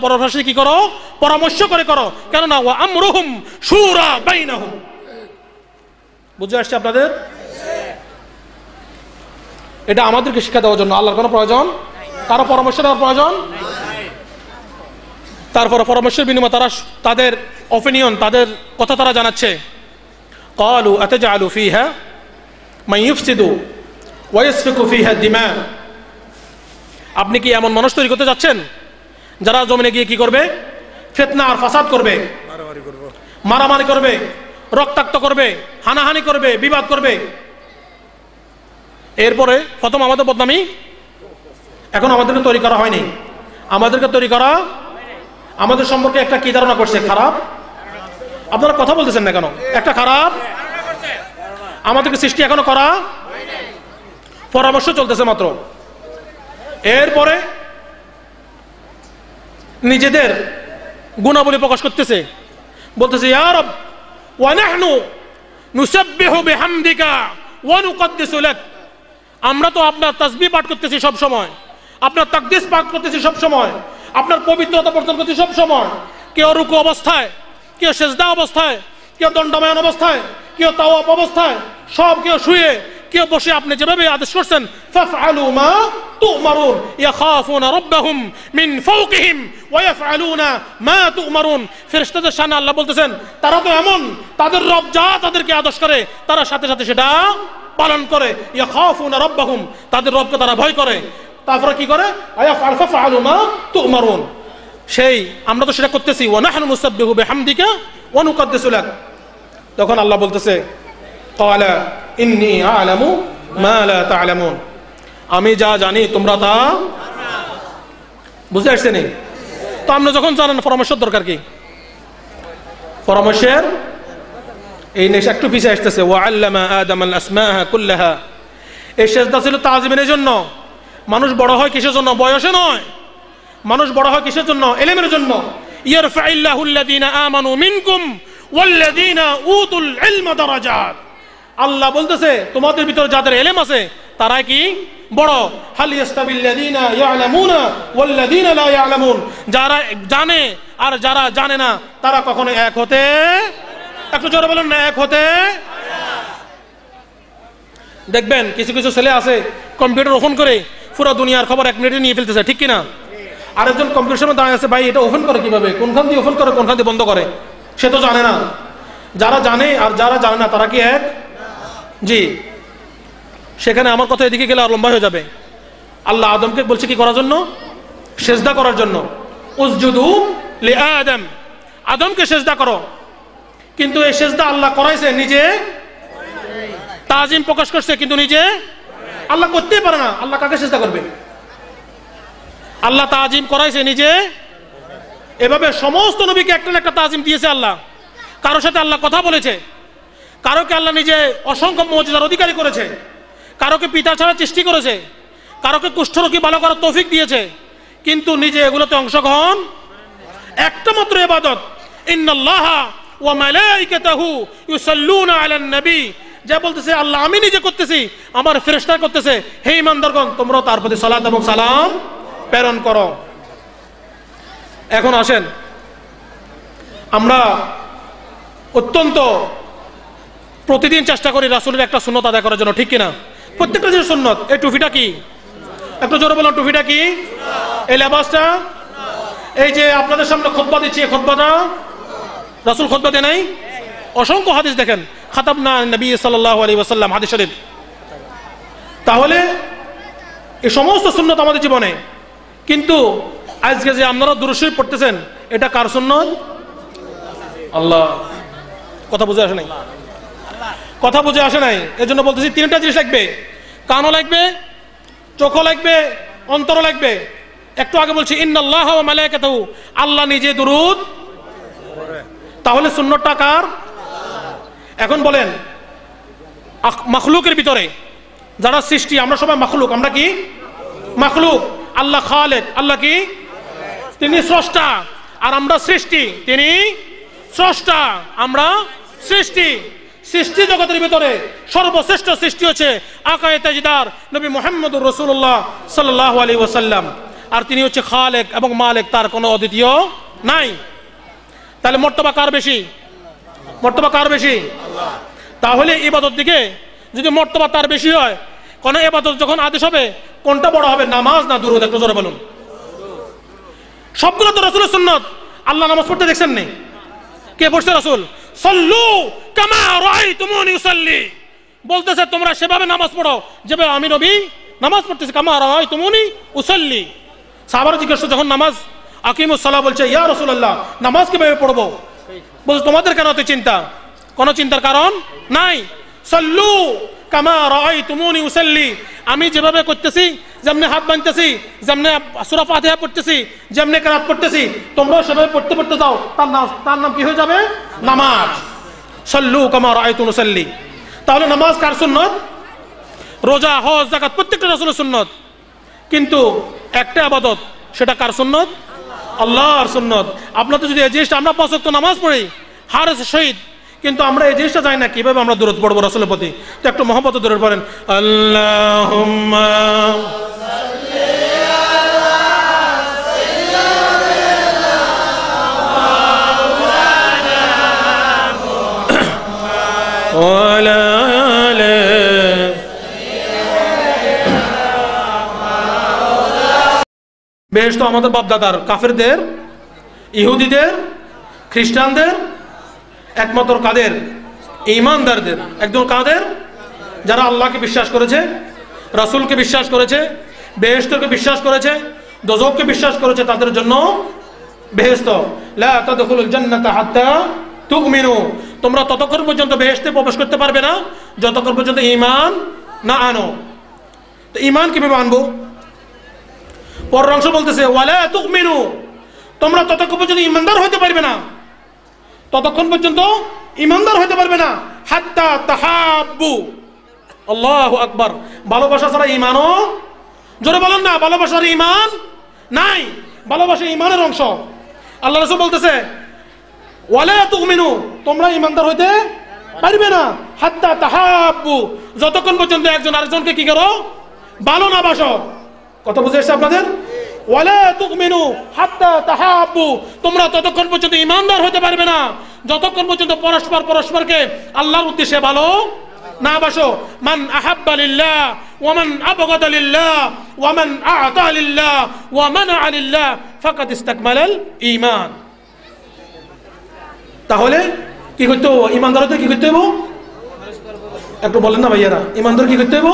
কি করো? পরামর্শ করে করো। কেননা ওয়া আমরুহুম শুরা বাইনাহুম। বুঝে আসছে আপনাদের? এটা আমাদেরকে শিক্ষা দেওয়ার জন্য। আল্লাহর কোনো প্রয়োজন, কারো পরামর্শ দেওয়ার প্রয়োজন। তারপরে পরামর্শের বিনিময়ে তারা তাদের অপিনিয়ন, তাদের কথা তারা জানাচ্ছে। ক্বালু আতাজআলু ফীহা মান ইউফসিদু ওয়া ইয়াসফিকু ফীহা দিমা, আপনি কি এমন মানুষ তৈরি করতে যাচ্ছেন যারা জমিনে গিয়ে কি করবে? ফিতনা আর ফাসাদ করবে, মারামারি করবে, রক্তাক্ত করবে, হানাহানি করবে, বিবাদ করবে। এরপরে প্রথম আমাদের বদনামি। এখন আমাদেরকে তৈরি করা হয়নি, আমাদেরকে তৈরি করা, আমাদের সম্পর্কে একটা কি ধারণা করছে? খারাপ। আপনারা কথা বলতেছেন না কেন? একটা খারাপ আমাদেরকে সৃষ্টি এখনো করা, পরামর্শ চলতেছে মাত্র। এরপরে নিজেদের গুণাবলী প্রকাশ করতেছে, বলতেছে ইয়া রব ওয়া নাহনু নুসাব্বিহু বিহামদিকা ওয়া নুকদ্দিসু লাক, আমরা তো আপনার তাসবিহ পাঠ করতেছি সব সময়, আপনার তাকদিস পাঠ করতেছি সব সময়, আপনার পবিত্রতা বর্জন করতেছি সব সময়। কেউ রুকু অবস্থায়, কেউ সেজদা অবস্থায়, কেউ দণ্ডায়মান অবস্থায়, কেউ তাওয়াফ অবস্থায়, সব কেউ শুয়ে, কেউ বসে, আপনি যেভাবে আদেশ করছেন ফাফআলু মা তু'মারুন ইয়াখাফুনা রাব্বাহুম মিন ফাওকিহিম ওয়া ইয়াফআলুনা মা তু'মারুন। ফেরেশতাদের শানে আল্লাহ বলতেছেন তারা তো এমন, তাদের রব যা তাদেরকে আদেশ করে তারা সাথে সাথে সেটা পালন করে। ইয়াখাফুনা রাব্বাহুম, তাদের রবকে তারা ভয় করে। তারপরে কি করে? ফাফআলু মা তু'মারুন, সেই আমরা তো সেটা করতেছি। ওয়া নাহনু নুসাব্বিহু বিহামদিকা ওয়া নুকদ্দিসু লাক। তখন আল্লাহ বলতেছে ক্বালা ইন্নী আ'লামু মা লা তা'লামুন, আমি যা জানি তোমরা তা বুঝতে আসছেন। তো আমরা যখন জানেন পরামর্শের দরকার কি? পরামর্শের এই নেশা একটু পিছিয়ে আসতেছে। ওয়া আল্লামা আদামাল আসমাআ কুল্লাহা, এই সেজদা ছিল তাজিমের জন্য। মানুষ বড় হয় কিসের জন্য? বয়সে নয়। মানুষ বড় হয় কিসের জন্য? ইলমের জন্য। ইয়ারফাইল্লাহু আল্লাযীনা আমানু মিনকুম ওয়াল্লাযীনা উতুল ইলমা দারাজাত। আল্লাহ বলতেছে তোমাদের ভিতর যাদের ইলম আছে তারাই কি বড়। হাল ইয়াস্তাবিল্লাযীনা ইয়ালামুনা ওয়াল্লাযীনা লা ইয়ালামুন, যারা জানে আর যারা জানে না তারা কখনো এক হতে, একটু জোরে বলেন না, এক হতে। দেখবেন কিছু কিছু ছেলে আছে কম্পিউটার ওপেন করে পুরো দুনিয়ার খবর 1 মিনিটে নিয়ে ফেলতেছে, ঠিক কিনা? আরেকজন কম্পিউটার সামনে দাঁড়িয়ে আছে, ভাই এটা ওপেন করে কিভাবে, কোনখান দিয়ে ওপেন করে কোনখান দিয়ে বন্ধ করে, সে তো জানে না। যারা জানে আর যারা জানে না তারা কি এক? জি। সেখানে আমার কথা এদিকে গেলে আর লম্বা হয়ে যাবে। আল্লাহ আদমকে বলছে কি করার জন্য? সেজদা করার জন্য। উসজুদু লিআদম, আদমকে সেজদা করো। কিন্তু এই সেজদা আল্লাহ করাইছে নিজে, তাজিম প্রকাশ করছে কিন্তু নিজে আল্লাহ করতেই পারে না। আল্লাহ কাকে সেজদা করবে? আল্লাহ তাজিম করাইছে নিজে। এভাবে সমস্ত নবীকে একটা না একটা তাজিম দিয়েছে আল্লাহ। কারোর সাথে আল্লাহ কথা বলেছে, কারোকে আল্লাহ নিজে অসংখ্য মুজিজার অধিকারী করেছে, কারোকে পিতা ছাড়া সৃষ্টি করেছে, কারোকে কুষ্ঠরোগী ভালো করার তৌফিক দিয়েছে, কিন্তু নিজে এগুলোতে অংশগ্রহণ। একটা মাত্র ইবাদত, ইন্নাল্লাহা ওয়া মালাইকাতাহু ইউসাল্লুনা আলান নবী, যা বলতেছে আল্লাহ আমি নিজে করতেছি, আমার ফেরেশতা করতেছে, হে ঈমানদারগণ তোমরাও তার প্রতি সালাত এবং সালাম প্রেরণ করো। এখন আসেন আমরা অত্যন্ত প্রতিদিন চেষ্টা করি রাসূলের একটা সুন্নত আদায় করার জন্য, ঠিক কিনা? প্রত্যেকটা যে সুন্নত। এই টুপিটা কি? একটু জোরে বলুন, টুপিটা কি? এই লেবাসটা, এই যে আপনাদের সামনে খুতবা দিচ্ছি, এই খুতবাটা রাসূল খুতবা দেয় নাই? অসংখ্য হাদিস দেখেন, খাতাবনা নবী সাল্লাল্লাহু আলাইহি ওয়াসাল্লাম, হাদিস শরীফ। তাহলে এই সমস্ত সুন্নত আমাদের জীবনে। কিন্তু আজকে যে আপনারা দুরূদ শরীফ পড়তেছেন, এটা কার সুন্নত? আল্লাহ। কথা বুঝে আসে নাই? কথা বুঝে আসে নাই? এজন্য বলতেছি তিনটা জিনিস লাগবে, কানও লাগবে, চোখও লাগবে, অন্তরও লাগবে। একটু আগে বলছি ইন্নাল্লাহা ওয়া মালাইকাতাহু, আল্লাহ নিজে দুরূদ। তাহলে সুন্নতটা কার? এখন বলেন মাখলুকের ভিতরে যারা সৃষ্টি, আমরা সবাই মাখলুক। আমরা কি মাখলুক? আল্লাহ খালেক, আল্লাহ কি? তিনি স্রষ্টা। আর আমরা সৃষ্টি, তিনি স্রষ্টা, আমরা সৃষ্টি। সৃষ্টি জগতের ভিতরে সর্বশ্রেষ্ঠ সৃষ্টি হচ্ছে আকায়ে তাজদার নবী মুহাম্মদুর রাসূলুল্লাহ সাল্লাল্লাহু আলাইহি ওয়াসাল্লাম। আর তিনি হচ্ছে খালেক এবং মালিক, তার কোনো অদ্বিতীয় নাই। তাহলে মর্তবা কার বেশি? মর্তবা কার বেশি? আল্লাহ। তাহলে ইবাদত দিকে যদি মর্তবা তার বেশি হয়, কোন ইবাদত যখন আদেশ হবে কোনটা বড় হবে, নামাজ না দুরূদ? একটু জোরে বলুন। সবগুলো তো রাসূলের সুন্নাত। আল্লাহ নামাজ পড়তে দেখছেন নি? কে পড়ছে? রাসূল। সাল্লু কামা রাআইতুমুনি উসাল্লি, বলতেছে তোমরা সেভাবে নামাজ পড়ো যেভাবে আমি নবী নামাজ পড়তেছি। কামা রাআইতুমুনি উসাল্লি। সাহাবারা জিজ্ঞাসা যখন নামাজ আকিমুস সালাহ বলছে, ইয়া রাসূলুল্লাহ নামাজ কিভাবে পড়বো? বলছে তোমাদের কেন এত চিন্তা? কোনো চিন্তার কারণ নাই। সাল্লু কামা রাআইতুমুনি উসাল্লি, আমি যেভাবে করতেছি, যেমনি হাত বাঁধতেছি, যেমনি সূরা ফাতিহা পড়তেছি, যেমনি কিরাত পড়তেছি, তোমরাও সেভাবে পড়তে পড়তে যাও, তার নাম কি হয়ে যাবে? নামাজ। সাল্লু কামা রাআইতুমুনি উসাল্লি। তাহলে নামাজ কার সুন্নত? রোজা, হজ, যাকাত প্রত্যেকটা রাসূলের সুন্নত। কিন্তু একটা ইবাদত, সেটা কার সুন্নত? আল্লাহর সুন্নত। আপনাদের যদি এই জিনিসটা, আমরা 5 ওয়াক্ত নামাজ পড়ি হারেস শহীদ, কিন্তু আমরা এই জিনিসটা জানি না কিভাবে আমরা দরুদ পড়বো রাসূলের প্রতি। তো একটু মহব্বতে দরুদ পড়েন, আল্লাহুম্মা সাল্লি আলা সাইয়্যিদিনা মাওলানা মুহাম্মদ ওয়া আলা আলি সাইয়্যিদিনা বেহেশত আমাদের বাপদাদার, কাফেরদের, ইহুদিদের, খ্রিস্টানদের, একমাত্র কাদের? ঈমানদারদের। একদম কাদের? যারা আল্লাহকে বিশ্বাস করেছে, রাসূলকে বিশ্বাস করেছে, বেহেশতকে বিশ্বাস করেছে, দোজখকে বিশ্বাস করেছে, তাদের জন্য বেহেশত। লা তাদখুলুল জান্নাতা হাত্তা তুমিনু, তোমরা ততক্ষণ পর্যন্ত বেহেশতে প্রবেশ করতে পারবে না যতক্ষণ পর্যন্ত ঈমান না আনো। তো ঈমান কিভাবে আনবো? পরের অংশ বলতেছে ওয়ালা তুমিনু, তোমরা ততক্ষণ পর্যন্ত ঈমানদার হতে পারবে না, ততক্ষণ পর্যন্ত ঈমানদার হতে পারবে না হাত্তা তাহাব্বু। আল্লাহু আকবার। ভালোবাসা ছাড়া ঈমানও, জোরে বলেন না, ভালোবাসার ঈমান নাই। ভালোবাসা ঈমানের অংশ। আল্লাহ রাসূল বলতেছে ওয়ালা তুমিনু, তোমরা ঈমানদার হইতে পারবে না হাত্তা তাহাব্বু, যতক্ষণ পর্যন্ত একজন আরেকজনকে কি করো? ভালো না বাসো। কথা বুঝে এসেছে আপনাদের? ওয়ালা তুমিনু হাত্তা তাহাব্বু, তোমরা ততক্ষণ পর্যন্ত ঈমানদার হতে পারবে না যতক্ষণ পর্যন্ত পরস্পরকে আল্লাহর উদ্দেশ্যে ভালো না বাসো। মান আহাব্বা লিল্লাহ ওয়া মান আবগাদা লিল্লাহ ওয়া মান আ'তা লিল্লাহ ওয়া মানা'a লিল্লাহ ফাকাদ ইসতাকমালাল ঈমান। তাহলে কি করতে হবে? ঈমানদার হতে কি করতে হবে? একটু বলেন না ভাইয়ারা, ঈমানদার কি করতে হবে?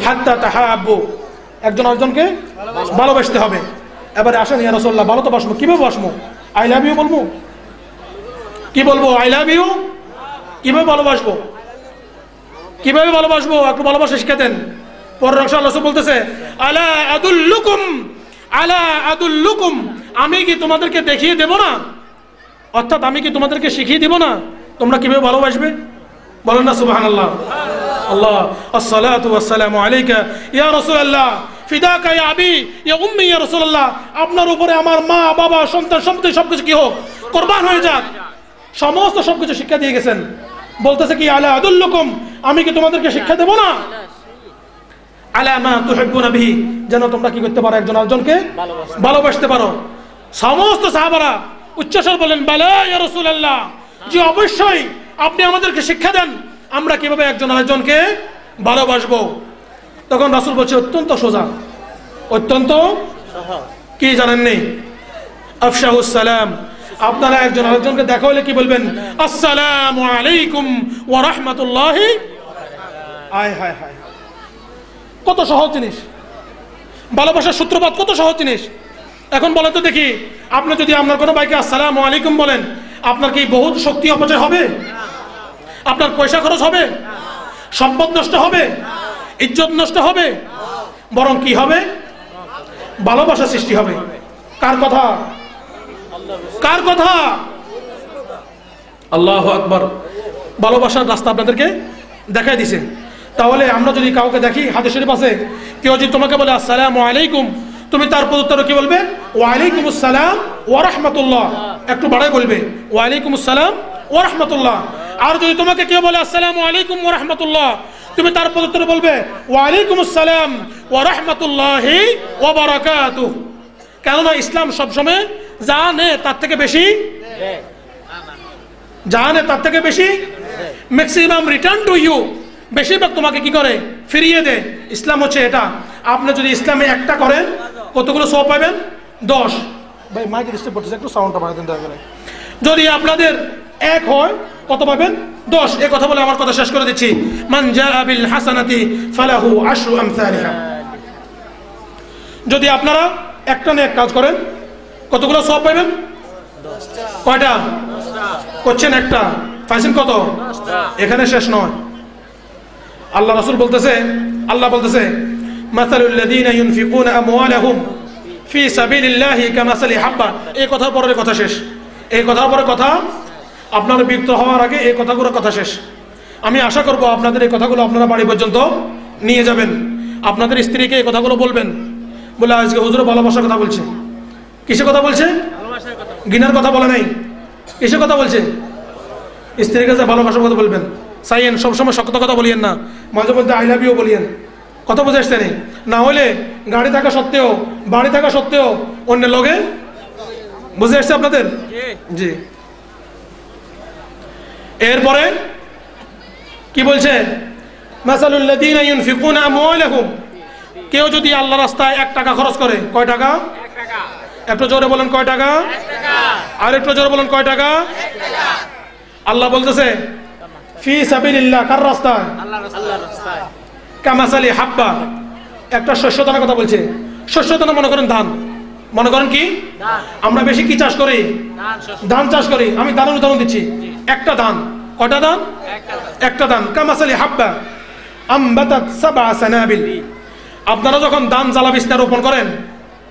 হাত্তা তাহাব্বু, একজন আরেকজনকে ভালোবাসতে হবে। এবারে আসেন ইয়া রাসূলুল্লাহ, ভালো তো বাসবো, কিভাবে বাসবো? আই লাভ ইউ বলবো? কি বলবো? I love you. কিভাবে ভালোবাসবো? কিভাবে ভালোবাসবো? একটু ভালোবাসা শিখে দেন। পরের অংশ আল্লাহ বলতেছে আলা আদুল্লুকুম, আলা আদুল্লুকুম, আমি কি তোমাদেরকে দেখিয়ে দেব না? অর্থাৎ আমি কি তোমাদেরকে শিখিয়ে দিব না তোমরা কিভাবে ভালোবাসবে? বলেন না সুবহানাল্লাহ। আল্লাহ আসসালাতু ওয়াসসালামু আলাইকা ইয়া রাসূলুল্লাহ, ফিদাকা ইয়া আবি ইয়া উম্মি ইয়া রাসূলুল্লাহ, আপনার উপরে আমার মা, বাবা, সন্তান, সম্পত্তি সবকিছু কি হোক, কুরবান হয়ে যাক। সমস্ত সবকিছু শিক্ষা দিয়ে গেছেন। বলতেছে কি আলা আদুল্লুকুম, আমি কি তোমাদেরকে শিক্ষা দেব না? আলা মা তুহিব্বুনা বিহি, যেন তোমরা কি করতে পারো? একজন আরেকজনকে ভালোবাসতে পারো। সমস্ত সাহাবারা উচ্চস্বর বলেন বালা ইয়া রাসূলুল্লাহ, যে অবশ্যই আপনি আমাদেরকে শিক্ষা দেন আমরা কিভাবে একজন আরেকজনকে ভালোবাসবো। তখন রাসূল বলছে অত্যন্ত সোজা, অত্যন্ত কি জানেননি? আফশাহুস সালাম, আপনারা একজন আরেকজনকে দেখা হলে কি বলবেন? আসসালামু আলাইকুম ওয়া রাহমাতুল্লাহি। আয় হায় হায়, কত সহজ জিনিস। ভালোবাসার সূত্রপাত কত সহজ জিনিস। এখন বলেন তো দেখি, আপনি যদি আপনার কোনো ভাইকে আসসালামু আলাইকুম বলেন, আপনার কি বহুত শক্তি অপচয় হবে? আপনার পয়সা খরচ হবে? সম্পদ নষ্ট হবে? ইজ্জত নষ্ট হবে? বরং কি হবে? ভালোবাসা সৃষ্টি হবে। কার কথা? কার কথা? আল্লাহু আকবার। ভালোবাসার রাস্তা আপনাদেরকে দেখাই দিছে। তাহলে আমরা যদি কাউকে দেখি, হাদিস শরীফ আছে, কেউ যদি তোমাকে বলে আসসালামু আলাইকুম, তুমি তার প্রত্যুত্তরে কি বলবে? ওয়া আলাইকুমুস সালাম ওয়া রাহমাতুল্লাহ। একটু বাড়ায় বলবে ওয়া আলাইকুমুস সালাম ওয়া রাহমাতুল্লাহ। আর যদি তোমাকে কেউ বলে আসসালামু আলাইকুম ওয়া রাহমাতুল্লাহ, তুমি তার প্রত্যুত্তরে বলবে ওয়া আলাইকুমুস সালাম ওয়া রাহমাতুল্লাহি ওয়া বারাকাতুহু। কেননা ইসলাম সবসময় জানে তার থেকে বেশি, জানে তার থেকে বেশি, ম্যাক্সিমাম রিটার্ন টু ইউ, বেশিরভাগ তোমাকে কি করে? ফিরিয়ে দেয়। ইসলাম হচ্ছে এটা। আপনি যদি ইসলামে একটা করেন কতগুলো সওয়াব পাবেন? 10। ভাই মাইকে ডিস্টার্ব করতেছে, একটু সাউন্ডটা বাড়াতে দেন দয়া করে। যদি আপনাদের এক হয় কত পাবেন? 10। এই কথা বলে আমার কথা শেষ করে দিচ্ছি। মান জাআ বিল হাসানাতি ফালাহু আশরু আমসালিহা। যদি আপনারা একটা নেক কাজ করেন কতগুলো সওয়াব পাবেন? 10টা। কয়টা? 10টা। করছেন একটা, পাইছেন কত? 10টা। এখানে শেষ নয়। আল্লাহ রাসূল বলতেছে, আল্লাহ বলতেছে মাসালুল লাযিনা ইউনফিকুনা আমওয়ালাহুম ফি সাবিলিল্লাহি কামাসালি হাব্বা। এই কথার পরের কথা শেষ। এই কথার পরে কথা, আপনার বিরক্ত হওয়ার আগে এই কথাগুলো কথা শেষ। আমি আশা করব আপনাদের এই কথাগুলো আপনারা বাড়ি পর্যন্ত নিয়ে যাবেন। আপনাদের স্ত্রীকে এই কথাগুলো বলবেন, বলে আজকে হুজুর ভালোবাসার কথা বলছে। কিসের কথা বলছে? ভালোবাসার কথা। ঘৃণার কথা বলে নাই। কিসের কথা বলছে? স্ত্রীর কাছে ভালোবাসার কথা বলবেন। সাইয়েন, সবসময় শক্ত কথা বলিয়েন না, মাঝে মধ্যে আই লাভ ইউ বলিয়েন। কথা বুঝে আসছে না? হলে গাড়ি থাকা সত্ত্বেও, বাড়ি থাকা সত্ত্বেও অন্য লোকে বুঝে আসছে আপনাদের? জি। এরপরে কি বলছে? মাসালুল লাযিনা ইউনফিকুনা আমওয়ালাহুম কেউ যদি আল্লাহ রাস্তায় 1 টাকা খরচ করে, কয় টাকা? 1 টাকা। একটু জোরে বলেন কয় টাকা? 1 টাকা। আর একটু জোরে বলেন কয় টাকা? 1 টাকা। আল্লাহ বলতেছে ফি সাবিলিল্লাহ, কার রাস্তায়? আল্লাহর রাস্তায়। কামাসালি হাব্বা, একটা শস্য দানার কথা বলছে। শস্য দানা মনে করেন ধান, মনে করেন কি ধান। আমরা বেশি কি চাষ করি? ধান, শস্য। ধান চাষ করি। আমি ধানের উদাহরণ দিচ্ছি। একটা ধান, কয়টা ধান? 1 টাকা। একটা ধান। কামাসালি হাব্বা আমবাতাত সাবআ সানাবিল। আপনারা যখন ধান জ্বালা বিছনা রোপণ করেন,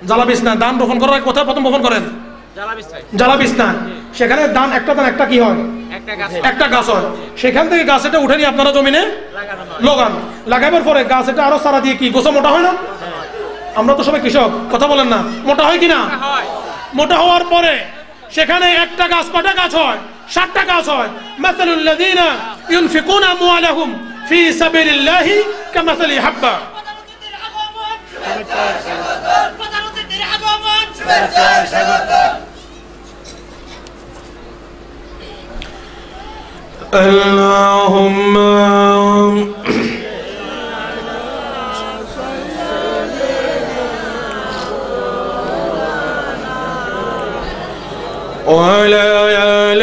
জ্বালা বিছনা ধান রোপণ করার আগে কোথায় প্রথম রোপণ করেন? জ্বালা বিছাই। জ্বালা বিছনা। সেখানে ধান একটা ধান একটা কি হয়? 1 টাকা। একটা গাছ হয়। সেখান থেকে গাছ এটা উঠে নিয়ে আপনারা জমিনে লাগানো হয়। লাগান। লাগাবার পরে গাছ এটা আরো সারা দিয়ে কি গোছা মোটা হয় না? আমরা তো সবাই কৃষক, কথা বলেন না, মোটা হয় কিনা? হয়। মোটা হওয়ার পরে সেখানে একটা গাছ কয়টা গাছ হয়? 60টা গাছ হয়। মাসালুল লাযিনা ইউনফিকুনা আমওয়ালাহুম ফি সাবিলিল্লাহি কামাসালি হাব্বা। আল্লাহুম্মা وعلى آل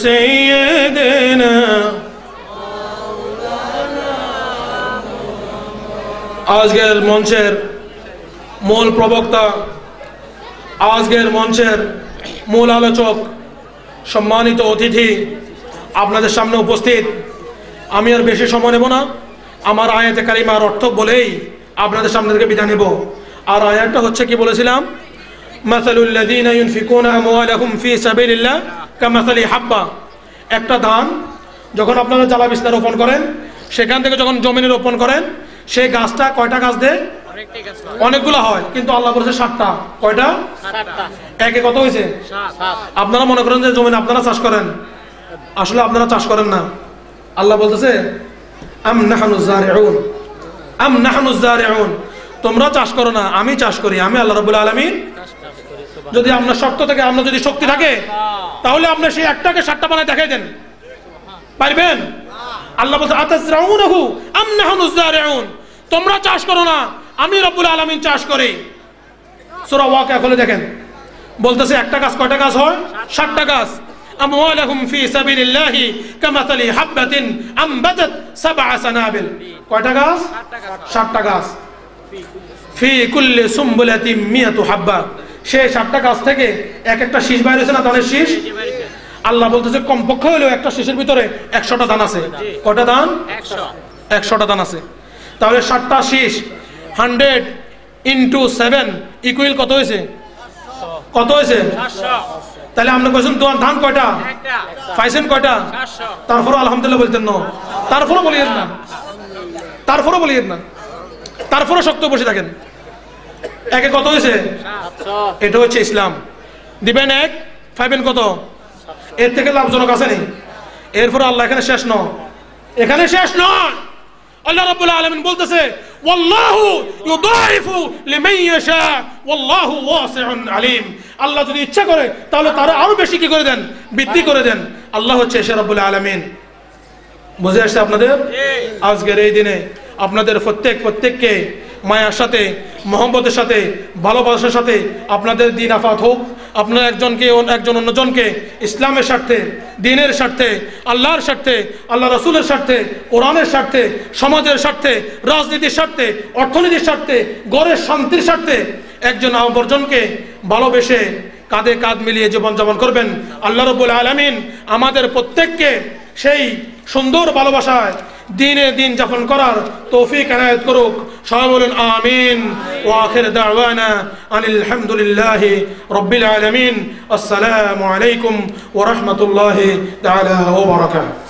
سيدنا আজকের মঞ্চের মূল প্রবক্তা, আজকের মঞ্চের মূল আলোচক, সম্মানিত অতিথি আপনাদের সামনে উপস্থিত। আমি আর বেশি সময় নেব না, আমার আয়াতে কারিমার অর্থ বলেই আপনাদের সামনে থেকে বিদায় নেব। আর আয়াতটা হচ্ছে কি বলেছিলাম? মাসালুল লাযিনা ইউনফিকুনা আমওয়ালাহুম ফি সাবিলিল্লাহ কামাসালি হাব্বা। একটা ধান যখন আপনারা জ্বালা বিছনা রোপণ করেন, সেখান থেকে যখন জমিনে রোপণ করেন, সেই গাছটা কয়টা গাছ দেয়? অনেকগুলো হয়, কিন্তু আল্লাহ বলেছে 60টা। কয়টা? 7টা। একে কত হয়েছে? 7। আপনারা মনে করেন যে জমিনে আপনারা চাষ করেন, আসলে আপনারা চাষ করেন না। আল্লাহ বলতেছে আম নাহনু যারিউন, আম নাহনু যারিউন। তোমরা চাষ করো না, আমি চাষ করি, আমি আল্লাহ রাব্বুল আলামিন। যদি আপনার শক্ত থেকে, আপনার যদি শক্তি থাকে, তাহলে আপনি সেই একটাকে 60টা বানায় দেখাই দেন, পারবেন? আল্লাহ বলছে আতাজরাউনাহু আম নাহনু যারিউন। তোমরা চাষ করো না, আমি রব্বুল আলামিন চাষ করি। সূরা ওয়াকিয়া খুলে দেখেন, বলতেছে একটা গাছ কয়টা গাছ হয়? 60টা গাছ। আমওয়ালাহুম ফি সাবিলিল্লাহি কামাসালি হাববাতিন আমবাতাত সাবআ সানাবিল। কয়টা গাছ? 60টা গাছ। ফি কুল্লি সুমবুলাতিন মিয়াতু হাব্বা। সেই 60টা গাছ থেকে এক একটা শীষ বাইর হয়েছে না, ধানের শীষ। আল্লাহ বলতেছে কমপক্ষে হলেও একটা শীষের ভিতরে 100টা দান আছে। কয়টা দান? 100টা দান আছে। তাহলে 60টা শীষ 100 ইন্টু 7 ইকুয়াল কত হয়েছে? কত হয়েছে? 700। তাহলে আপনি কইছেন ধান কয়টা? একটা। পাইছেন কয়টা? 700। তারপরে আলহামদুলিল্লাহ বলতেন না, তারপরে বলিয়েন না, তারপরে বলিয়েন না, তারপরে শক্ত বসে থাকেন। একে কত হয়েছে? 700। এটা হচ্ছে ইসলাম। দিবেন 1, পাইবেন কত? এর থেকে লাভজনক আছে নেই। এরপরে আল্লাহ এখানে শেষ নয়, এখানে শেষ নয়। আল্লাহ রাব্বুল আলামিন বলতেছে ওয়াল্লাহু ইউদাইফু লিমান ইয়াশা ওয়াল্লাহু ওয়াসিউন আলিম। আল্লাহ যদি ইচ্ছা করে তাহলে তারা আরো বেশি কি করে দেন? বৃদ্ধি করে দেন। আল্লাহ হচ্ছে সে রাব্বুল আলামিন। বুঝে আসছে আপনাদের? আজকের এই দিনে আপনাদের প্রত্যেককে মায়ার সাথে, মোহাম্মদের সাথে, ভালোবাসার সাথে আপনাদের দিন আফাত হোক। আপনারা একজন অন্যজনকে ইসলামের স্বার্থে, দিনের স্বার্থে, আল্লাহর স্বার্থে, আল্লাহ রাসূলের স্বার্থে, কোরআনের স্বার্থে, সমাজের স্বার্থে, রাজনীতির স্বার্থে, অর্থনীতির স্বার্থে, ঘরের শান্তির স্বার্থে একজন অপরজনকে ভালোবেসে কাঁধে কাঁধ মিলিয়ে জীবনযাপন করবেন। আল্লাহ রাব্বুল আলামিন আমাদের প্রত্যেককে সেই সুন্দর ভালোবাসায় দিনে দিন যাপন করার তৌফিক এনায়েত করুক। সবাই বলুন আমিন। ওয়া আখির দাওয়ানা আনিল হামদুলিল্লাহি রাব্বিল আলামিন। আসসালামু আলাইকুম ওয়া রাহমাতুল্লাহি তাআলা ওয়া বারাকাতুহু।